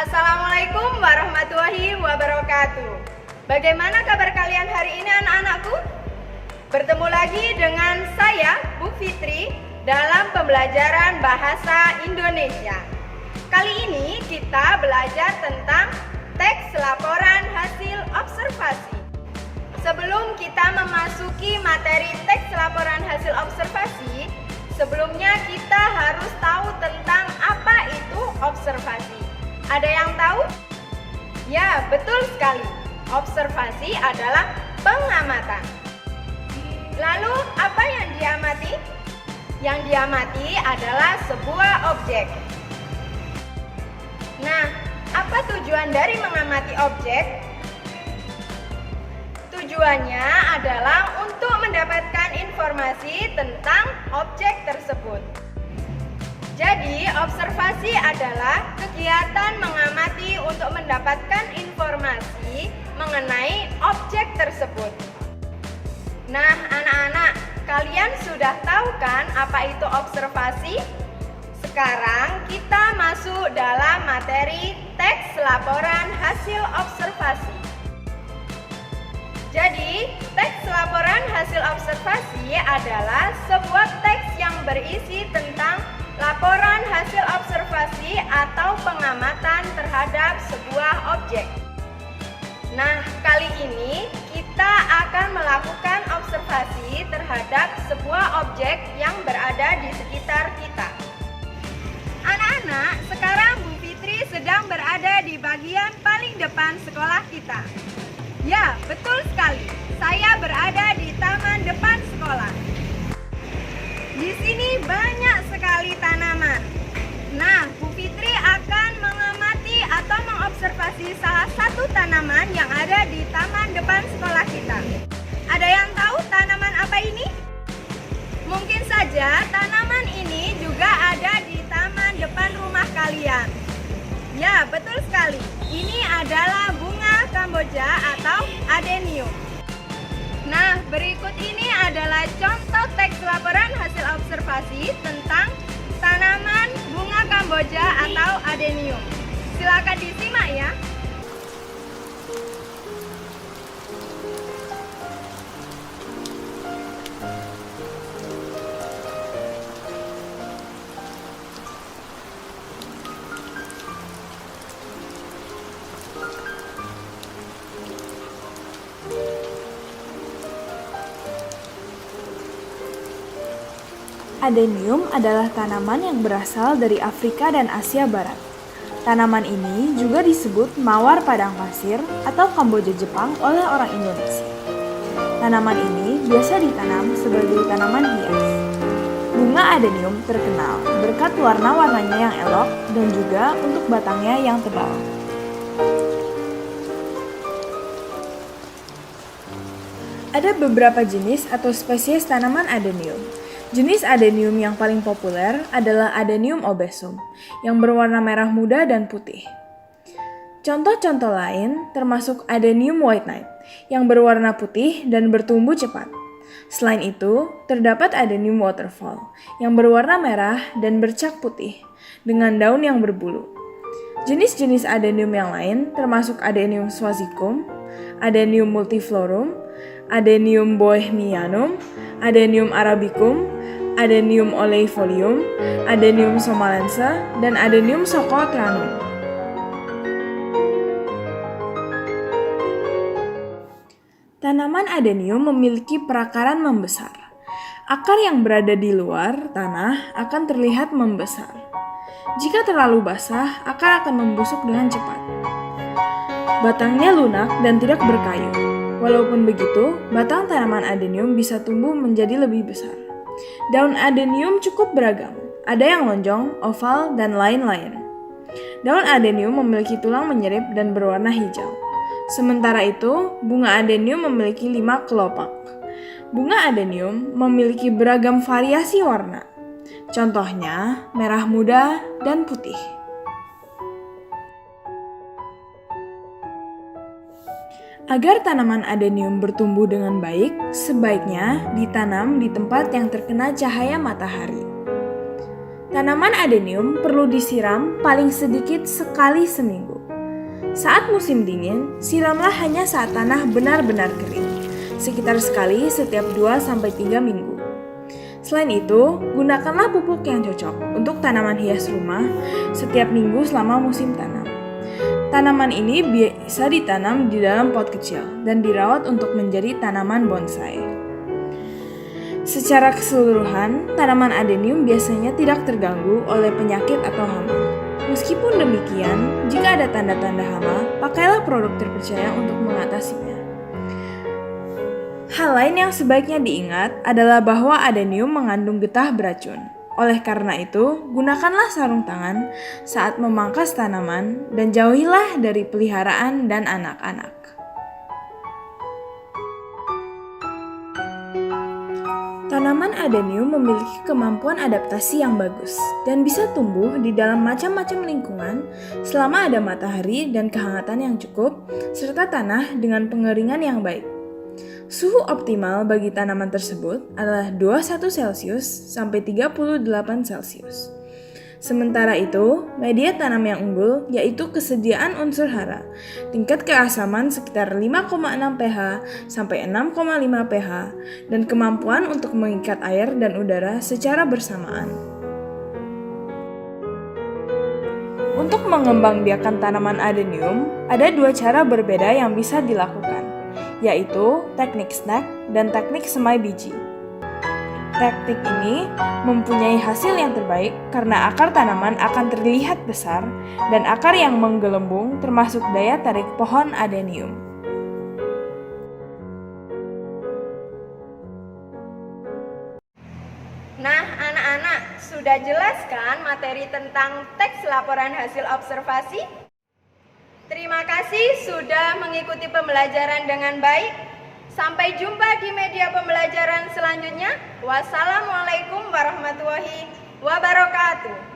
Assalamualaikum warahmatullahi wabarakatuh. Bagaimana kabar kalian hari ini anak-anakku? Bertemu lagi dengan saya, Bu Fitri, dalam pembelajaran bahasa Indonesia. Kali ini kita belajar tentang teks laporan hasil observasi. Sebelum kita memasuki materi teks laporan hasil observasi, sebelumnya kita harus tahu tentang apa itu observasi. Ada yang tahu? Ya, betul sekali. Observasi adalah pengamatan. Lalu, apa yang diamati? Yang diamati adalah sebuah objek. Nah, apa tujuan dari mengamati objek? Tujuannya adalah untuk mendapatkan informasi tentang objek tersebut. Jadi, observasi adalah kegiatan mengamati untuk mendapatkan informasi mengenai objek tersebut. Nah, anak-anak, kalian sudah tahu kan apa itu observasi? Sekarang kita masuk dalam materi teks laporan hasil observasi. Jadi, teks laporan hasil observasi adalah sebuah teks yang berisi tentang laporan hasil observasi atau pengamatan terhadap sebuah objek. Nah, kali ini kita akan melakukan observasi terhadap sebuah objek yang berada di sekitar kita. Anak-anak, sekarang Bu Fitri sedang berada di bagian paling depan sekolah kita. Ya, betul sekali. Saya berada di taman depan sekolah. Di sini banyak sekali tanaman. Nah, Bu Fitri akan mengamati atau mengobservasi salah satu tanaman yang ada di taman depan sekolah kita. Ada yang tahu tanaman apa ini? Mungkin saja tanaman ini juga ada di taman depan rumah kalian. Ya, betul sekali. Ini adalah bunga Kamboja atau adenium. Nah, berikut ini adalah contoh teks laporan hasil observasi tentang tanaman bunga Kamboja atau adenium. Silakan disimak ya. Adenium adalah tanaman yang berasal dari Afrika dan Asia Barat. Tanaman ini juga disebut mawar padang pasir atau Kamboja Jepang oleh orang Indonesia. Tanaman ini biasa ditanam sebagai tanaman hias. Bunga adenium terkenal berkat warna-warnanya yang elok dan juga untuk batangnya yang tebal. Ada beberapa jenis atau spesies tanaman adenium. Jenis adenium yang paling populer adalah Adenium obesum, yang berwarna merah muda dan putih. Contoh-contoh lain termasuk Adenium white knight, yang berwarna putih dan bertumbuh cepat. Selain itu, terdapat Adenium waterfall, yang berwarna merah dan bercak putih, dengan daun yang berbulu. Jenis-jenis adenium yang lain termasuk Adenium swazicum, Adenium multiflorum, Adenium bohemianum, Adenium arabicum, Adenium oleifolium, Adenium somalense, dan Adenium socotranum. Tanaman adenium memiliki perakaran membesar. Akar yang berada di luar tanah akan terlihat membesar. Jika terlalu basah, akar akan membusuk dengan cepat. Batangnya lunak dan tidak berkayu. Walaupun begitu, batang tanaman adenium bisa tumbuh menjadi lebih besar. Daun adenium cukup beragam, ada yang lonjong, oval, dan lain-lain. Daun adenium memiliki tulang menyerip dan berwarna hijau. Sementara itu, bunga adenium memiliki 5 kelopak. Bunga adenium memiliki beragam variasi warna. Contohnya, merah muda dan putih. Agar tanaman adenium bertumbuh dengan baik, sebaiknya ditanam di tempat yang terkena cahaya matahari. Tanaman adenium perlu disiram paling sedikit sekali seminggu. Saat musim dingin, siramlah hanya saat tanah benar-benar kering, sekitar sekali setiap 2-3 minggu. Selain itu, gunakanlah pupuk yang cocok untuk tanaman hias rumah setiap minggu selama musim tanam. Tanaman ini bisa ditanam di dalam pot kecil dan dirawat untuk menjadi tanaman bonsai. Secara keseluruhan, tanaman adenium biasanya tidak terganggu oleh penyakit atau hama. Meskipun demikian, jika ada tanda-tanda hama, pakailah produk terpercaya untuk mengatasinya. Hal lain yang sebaiknya diingat adalah bahwa adenium mengandung getah beracun. Oleh karena itu, gunakanlah sarung tangan saat memangkas tanaman dan jauhilah dari peliharaan dan anak-anak. Tanaman adenium memiliki kemampuan adaptasi yang bagus dan bisa tumbuh di dalam macam-macam lingkungan selama ada matahari dan kehangatan yang cukup, serta tanah dengan pengeringan yang baik. Suhu optimal bagi tanaman tersebut adalah 21 Celcius sampai 38 Celcius. Sementara itu, media tanam yang unggul yaitu kesediaan unsur hara, tingkat keasaman sekitar 5,6 pH sampai 6,5 pH, dan kemampuan untuk mengikat air dan udara secara bersamaan. Untuk mengembangbiakan tanaman adenium, ada 2 cara berbeda yang bisa dilakukan, yaitu teknik snack dan teknik semai biji. Teknik ini mempunyai hasil yang terbaik karena akar tanaman akan terlihat besar dan akar yang menggelembung termasuk daya tarik pohon adenium. Nah, anak-anak, sudah jelas kan materi tentang teks laporan hasil observasi? Terima kasih sudah mengikuti pembelajaran dengan baik. Sampai jumpa di media pembelajaran selanjutnya. Wassalamualaikum warahmatullahi wabarakatuh.